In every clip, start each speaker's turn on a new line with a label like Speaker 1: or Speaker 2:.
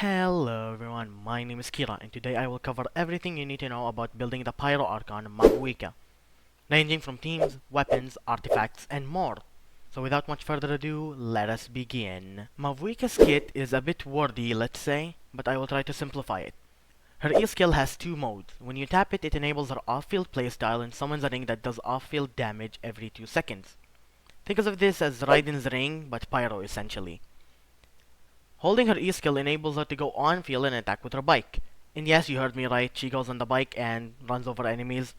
Speaker 1: Hello everyone, my name is Kira and today I will cover everything you need to know about building the Pyro Archon Mavuika, ranging from teams, weapons, artifacts, and more. So without much further ado, let us begin. Mavuika's kit is a bit wordy, let's say, but I will try to simplify it. Her E skill has two modes. When you tap it, it enables her off-field playstyle and summons a ring that does off-field damage every 2 seconds. Think of this as Raiden's ring, but Pyro essentially. Holding her E skill enables her to go on field and attack with her bike. And yes, you heard me right, she goes on the bike and runs over enemies.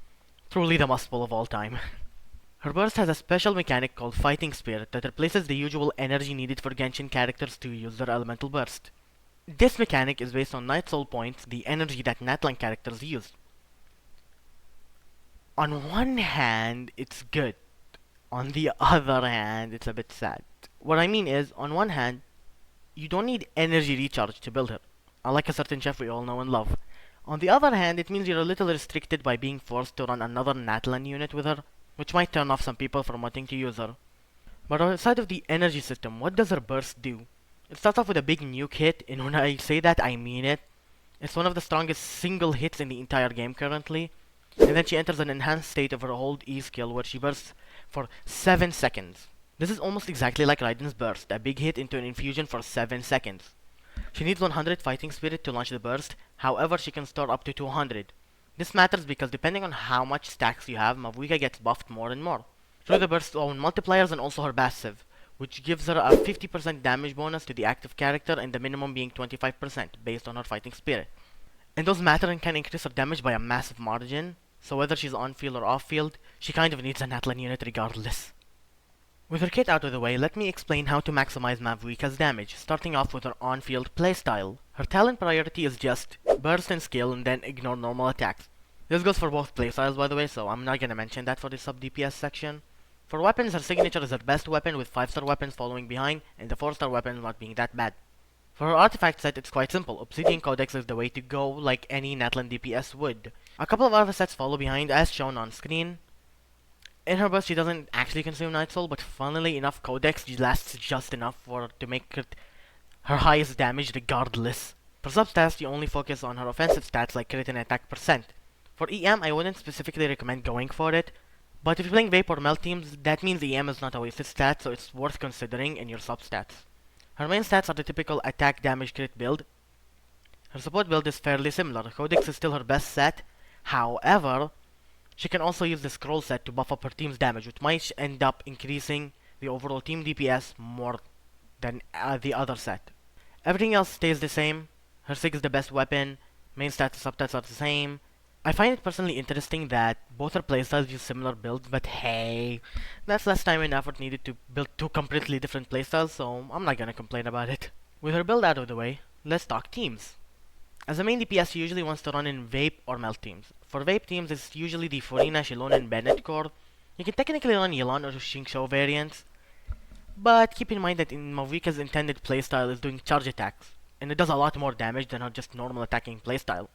Speaker 1: Truly the must pull of all time. Her burst has a special mechanic called Fighting Spirit that replaces the usual energy needed for Genshin characters to use their elemental burst. This mechanic is based on Night Soul points, the energy that Natlan characters use. On one hand, it's good. On the other hand, it's a bit sad. What I mean is, on one hand, you don't need energy recharge to build her, unlike a certain chef we all know and love. On the other hand, it means you're a little restricted by being forced to run another Natlan unit with her, which might turn off some people from wanting to use her. But outside of the energy system, what does her burst do? It starts off with a big nuke hit, and when I say that, I mean it. It's one of the strongest single hits in the entire game currently, and then she enters an enhanced state of her hold E skill where she bursts for 7 seconds. This is almost exactly like Raiden's burst, a big hit into an infusion for 7 seconds. She needs 100 fighting spirit to launch the burst, however she can store up to 200. This matters because depending on how much stacks you have, Mavuika gets buffed more and more. Through the burst's own multipliers and also her passive, which gives her a 50% damage bonus to the active character and the minimum being 25% based on her fighting spirit. And those matter and can increase her damage by a massive margin, so whether she's on field or off field, she kind of needs a Natlan unit regardless. With her kit out of the way, let me explain how to maximize Mavuika's damage, starting off with her on-field playstyle. Her talent priority is just burst and skill and then ignore normal attacks. This goes for both playstyles by the way, so I'm not gonna mention that for the sub-DPS section. For weapons, her signature is her best weapon with 5-star weapons following behind, and the 4-star weapons not being that bad. For her artifact set, it's quite simple. Obsidian Codex is the way to go, like any Natlan DPS would. A couple of other sets follow behind, as shown on screen. In her burst, she doesn't actually consume Night Soul, but funnily enough, Codex lasts just enough for her to make it her highest damage regardless. For substats, you only focus on her offensive stats like crit and attack percent. For EM, I wouldn't specifically recommend going for it, but if you're playing Vape or Melt teams, that means EM is not a wasted stat, so it's worth considering in your substats. Her main stats are the typical attack damage crit build. Her support build is fairly similar. Codex is still her best set, however, she can also use the scroll set to buff up her team's damage, which might end up increasing the overall team DPS more than the other set. Everything else stays the same. Her Sig is the best weapon, main stats and substats are the same. I find it personally interesting that both her playstyles use similar builds, but hey, that's less time and effort needed to build two completely different playstyles, so I'm not gonna complain about it. With her build out of the way, let's talk teams. As a main DPS, she usually wants to run in Vape or Melt teams. For Vape teams, it's usually the Furina, Shilona, and Bennett core. You can technically run Yelan or Xingqiu variants, but keep in mind that in Mavuika's intended playstyle is doing charge attacks, and it does a lot more damage than her just normal attacking playstyle,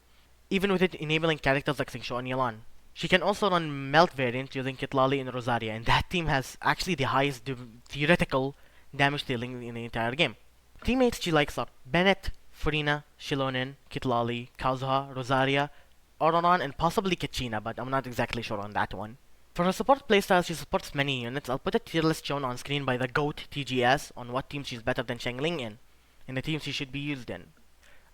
Speaker 1: even with it enabling characters like Xingqiu and Yelan. She can also run Melt variants using Kitlali and Rosaria, and that team has actually the highest theoretical damage dealing in the entire game. Teammates she likes are Bennett, Furina, Shilonen, Kitlali, Kazuha, Rosaria, Ororon, and possibly Kachina, but I'm not exactly sure on that one. For her support playstyle, she supports many units. I'll put a tier list shown on screen by the GOAT TGS on what teams she's better than Xiangling in, and the teams she should be used in.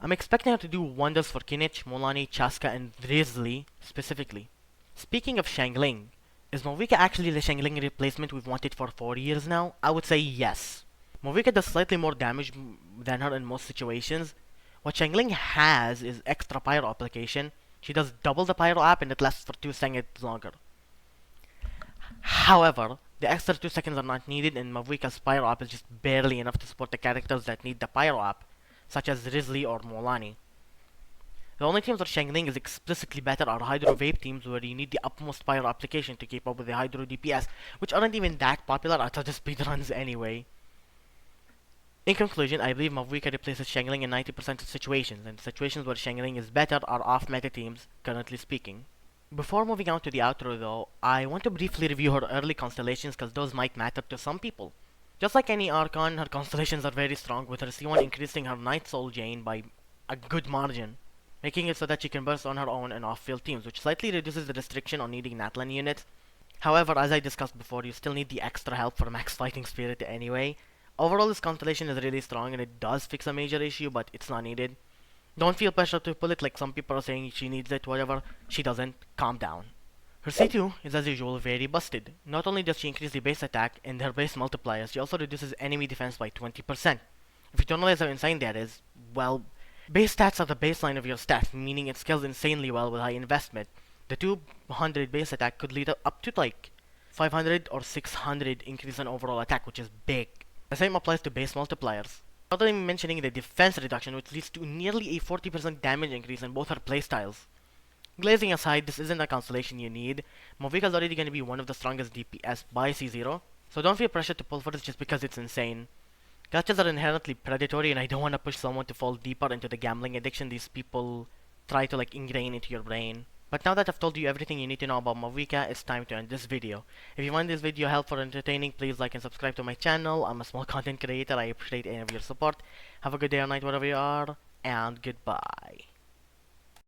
Speaker 1: I'm expecting her to do wonders for Kinich, Molani, Chaska, and Drizzly specifically. Speaking of Xiangling, is Mavuika actually the Xiangling replacement we've wanted for 4 years now? I would say yes. Mavuika does slightly more damage than her in most situations. What Xiangling has is extra pyro application. She does double the pyro app and it lasts for 2 seconds longer. However, the extra 2 seconds are not needed and Mavuika's pyro app is just barely enough to support the characters that need the pyro app, such as Risley or Molani. The only teams where Xiangling is explicitly better are Hydro Vape teams where you need the utmost pyro application to keep up with the Hydro DPS, which aren't even that popular outside the speedruns anyway. In conclusion, I believe Mavuika replaces Xiangling in 90% of situations, and situations where Xiangling is better are off-meta teams, currently speaking. Before moving on to the outro though, I want to briefly review her early constellations because those might matter to some people. Just like any Archon, her constellations are very strong, with her C1 increasing her Night Soul gain by a good margin, making it so that she can burst on her own and off-field teams, which slightly reduces the restriction on needing Natlan units. However, as I discussed before, you still need the extra help for max fighting spirit anyway. Overall, this constellation is really strong and it does fix a major issue, but it's not needed. Don't feel pressure to pull it like some people are saying she needs it, whatever. She doesn't. Calm down. Her C2 is as usual very busted. Not only does she increase the base attack and her base multiplier, she also reduces enemy defense by 20%. If you don't realize how insane that is, well, base stats are the baseline of your stat, meaning it scales insanely well with high investment. The 200 base attack could lead up to like 500 or 600 increase in overall attack, which is big. The same applies to base multipliers. Not only mentioning the defense reduction, which leads to nearly a 40% damage increase in both her playstyles. Glazing aside, this isn't a constellation you need. Mavuika is already going to be one of the strongest DPS by C0, so don't feel pressured to pull for this just because it's insane. Gachas are inherently predatory and I don't want to push someone to fall deeper into the gambling addiction these people try to like ingrain into your brain. But now that I've told you everything you need to know about Mavuika, it's time to end this video. If you find this video helpful or entertaining, please like and subscribe to my channel. I'm a small content creator, I appreciate any of your support. Have a good day or night wherever you are, and goodbye.